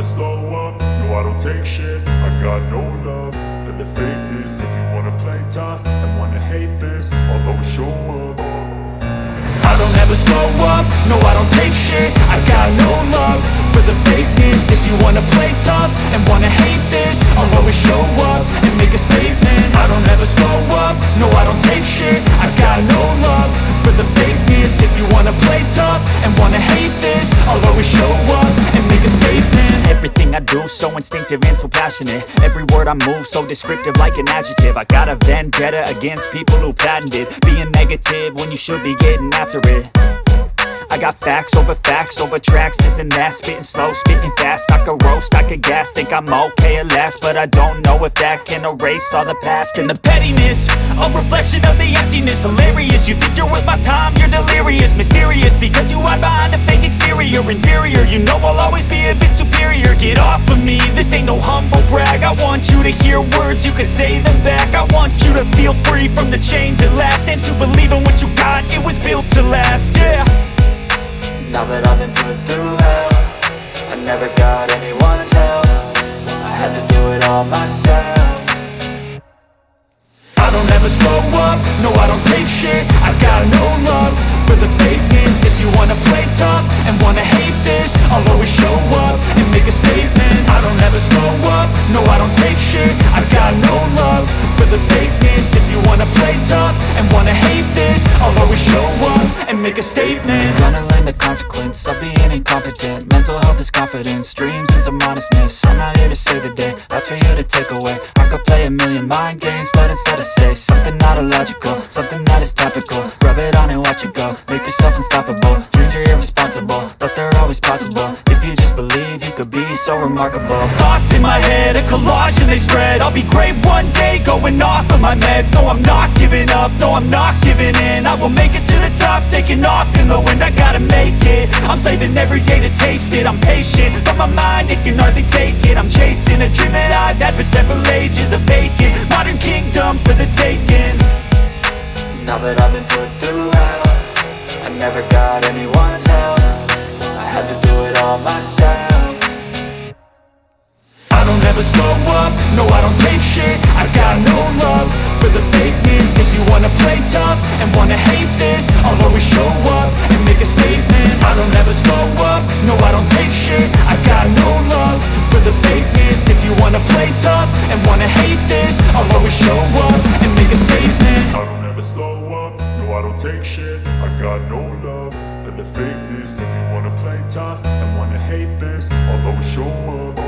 slow up, no I don't take shit. I got no love for the fakeness. If you wanna play tough and wanna hate this, I'll always show up. I don't ever slow up, no I don't take shit. I got no love for the fakeness. If you wanna play tough and wanna hate this, I'll always show up and make a statement. I don't ever slow up, no I don't take shit. I got no love for the fakeness. If you wanna play tough and wanna hate this, I'll always show up and make a statement. Everything I do so instinctive and so passionate. Every word I move so descriptive like an adjective. I got a vendetta against people who patented being negative when you should be getting after it. I got facts over tracks, this and that. Spitting slow, spitting fast, I could roast, I could gas. Think I'm okay at last, but I don't know if that can erase all the past. And the pettiness, a reflection of the emptiness. Hilarious, you think you're worth my time, you're delirious. Mysterious, because you hide behind a fake exterior. Inferior, you know I'll always be a bit superior. Get off of me, this ain't no humble brag. I want you to hear words, you can say them back. I want you to feel free from the chains at last, and to believe in what you got, it was built to last, yeah. Now that I've been put through hell, I never got anyone's help. I had to do it all myself. I don't ever slow up, no I don't take shit. I got no love for the fakeness. If you wanna play tough and wanna hate this, I'll always show up and make a statement. I don't ever slow up, no I don't take shit. I got no love for the fakeness. If you wanna play tough and wanna hate this, I'll always show up and make a statement. Gonna learn the consequence of being incompetent. Mental health is confidence, dreams and some modestness. I'm not here to save the day, that's for you to take away. I could play a million mind games, but instead I say something not illogical, something that is topical. Rub it on and watch it go, make yourself unstoppable. Dreams are irresponsible, but they're always possible. If you just believe, you could be so remarkable. Thoughts in my head, a collage and they spread. I'll be great one day, going off of my meds. No, I'm not giving up, no, I'm not giving in. I will make it to the top, taking off in the wind. I gotta make it, I'm saving every day to taste it. I'm patient, but my mind, it can hardly take it. I'm chasing a dream that I've had for several ages. A vacant, modern kingdom for the taking. Now that I've been put through hell, I never got anyone's help. I had to do it all myself. I don't ever slow up, no I don't take shit. I got no love for the fakeness. If you wanna play tough and wanna hate this, I'll always show up and make a statement. I don't ever slow up, no I don't take shit. I got no love for the fakeness. If you wanna play tough and wanna hate this, I'll always show up and make a statement. I don't ever slow up, no I don't take shit. I got no love for the fakeness. If you wanna play tough and wanna hate this, I'll always show up.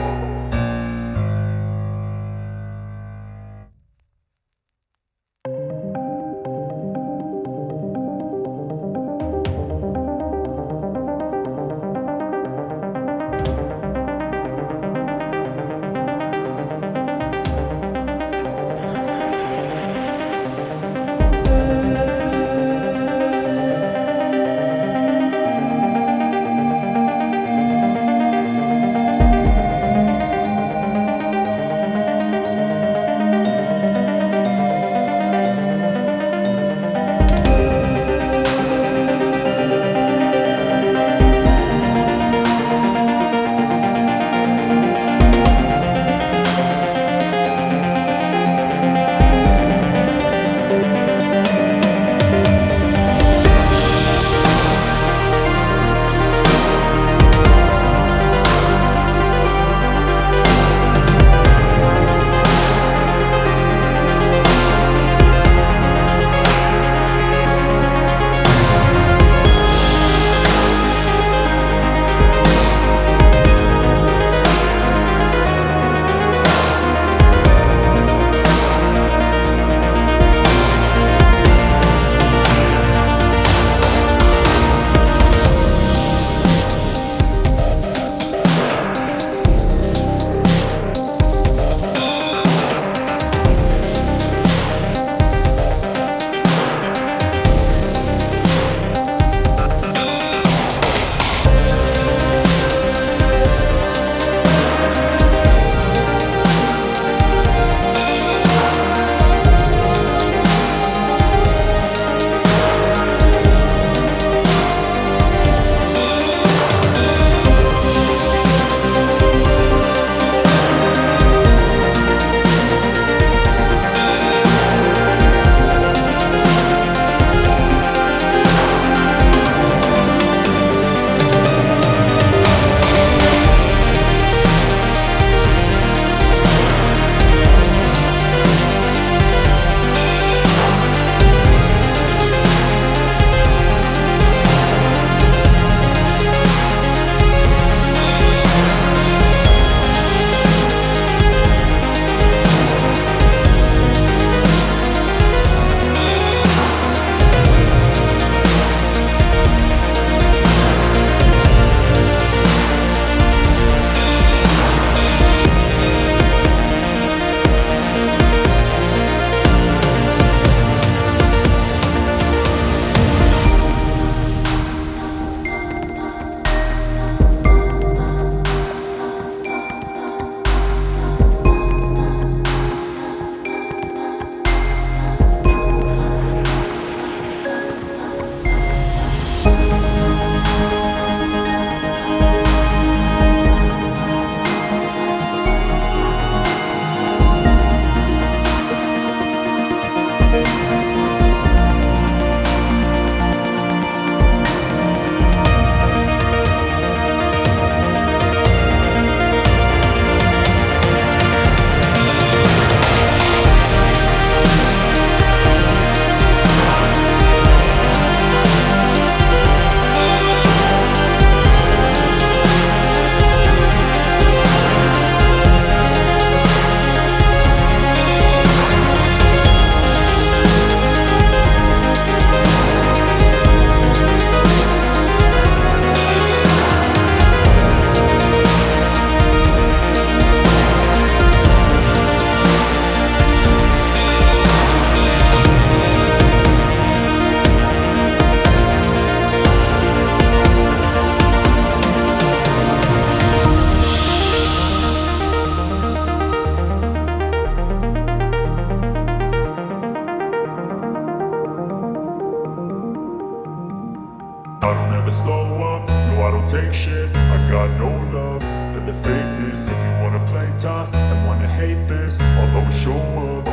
take shit. I got no love for the fakeness. If you wanna play tough and wanna hate this, I'll always show up.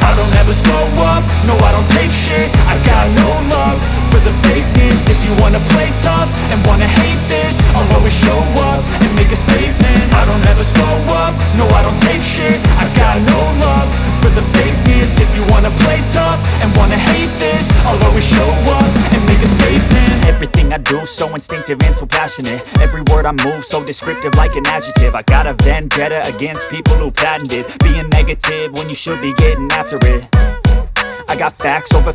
I don't ever slow up, no I don't take shit. I got no love for the fakeness. If you wanna play tough and wanna hate this, I'll always show up and make a statement. I don't ever slow up, no I don't take shit. I got no love for the fakeness. If you wanna play tough and wanna hate this, I'll always show up and make a statement. Everything I do so instinctive and so passionate. Every word I move so descriptive like an adjective. I got a vendetta against people who patented being negative when you should be getting after it. I got facts over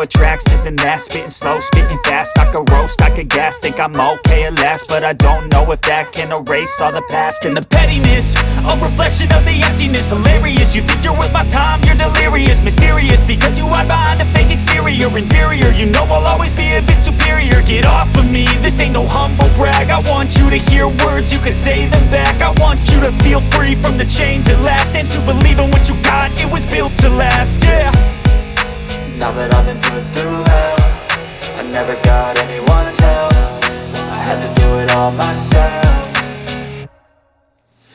tracks, this and that. Spitting slow, spitting fast, I could roast, I could gas. Think I'm okay at last, but I don't know if that can erase all the past. And the pettiness, a reflection of the emptiness. Hilarious, you think you're worth my time, you're delirious. Mysterious, because you hide behind a fake exterior. Inferior, you know I'll always be a bit superior. Get off of me, this ain't no humble brag. I want you to hear words, you can say them back. I want you to feel free from the chains at last, and to believe in what you got, it was built to last, yeah. Now that I've been put through hell, I never got anyone's help. I had to do it all myself.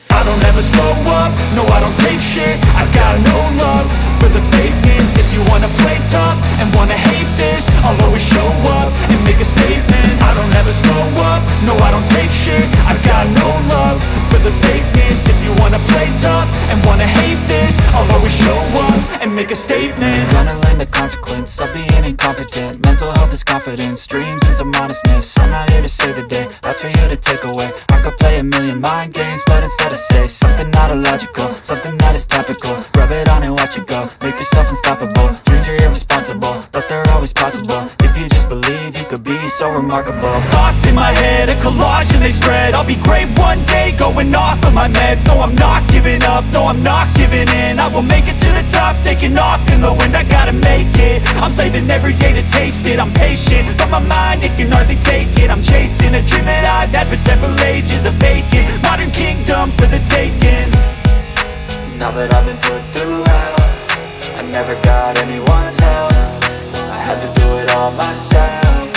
I don't ever slow up, no I don't take shit. I got no love for the fakeness. If you wanna play tough and wanna hate this, I'll always show up and make a statement. I don't ever slow up, no I don't take shit. I got no love for the fakeness. If you wanna play tough and wanna hate this, I'll always show up and make a statement. Gonna learn the consequence of being incompetent. Mental health is confidence, dreams into modestness. I'm not here to save the day, that's for you to take away. I could play a million mind games, but instead I say something not illogical, something that is topical. Rub it on and watch it go, make yourself unstoppable. Dreams are irresponsible, but they're always possible. If you just believe, you could be so remarkable. Thoughts in my head, a collage and they spread. I'll be great one day, going off of my meds. No, I'm not giving up, no, I'm not giving in. I will make it to the top, taking off in the wind. I gotta make it, I'm saving every day to taste it. I'm patient, but my mind, it can hardly take it. I'm chasing a dream that I've had for several ages. A vacant, modern kingdom for the taking. Now that I've been put through hell, I never got anyone's help. I had to do it all myself.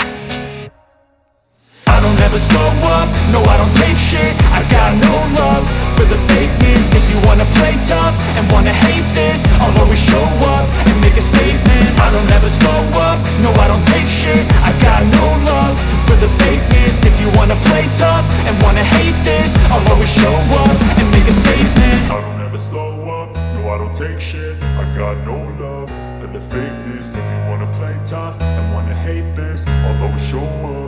I don't ever slow up, no I don't take shit. I got no love for the fakeness. If you wanna play tough and wanna hate this, I'll always show up and make a statement. I don't ever slow up, no I don't take shit. I got no love for the fakeness. If you wanna play tough and wanna hate this, I'll always show up and make a statement. I don't ever slow up, no I don't take shit. I got no love for the fakeness. If you wanna play tough and wanna hate this, I'll always show up.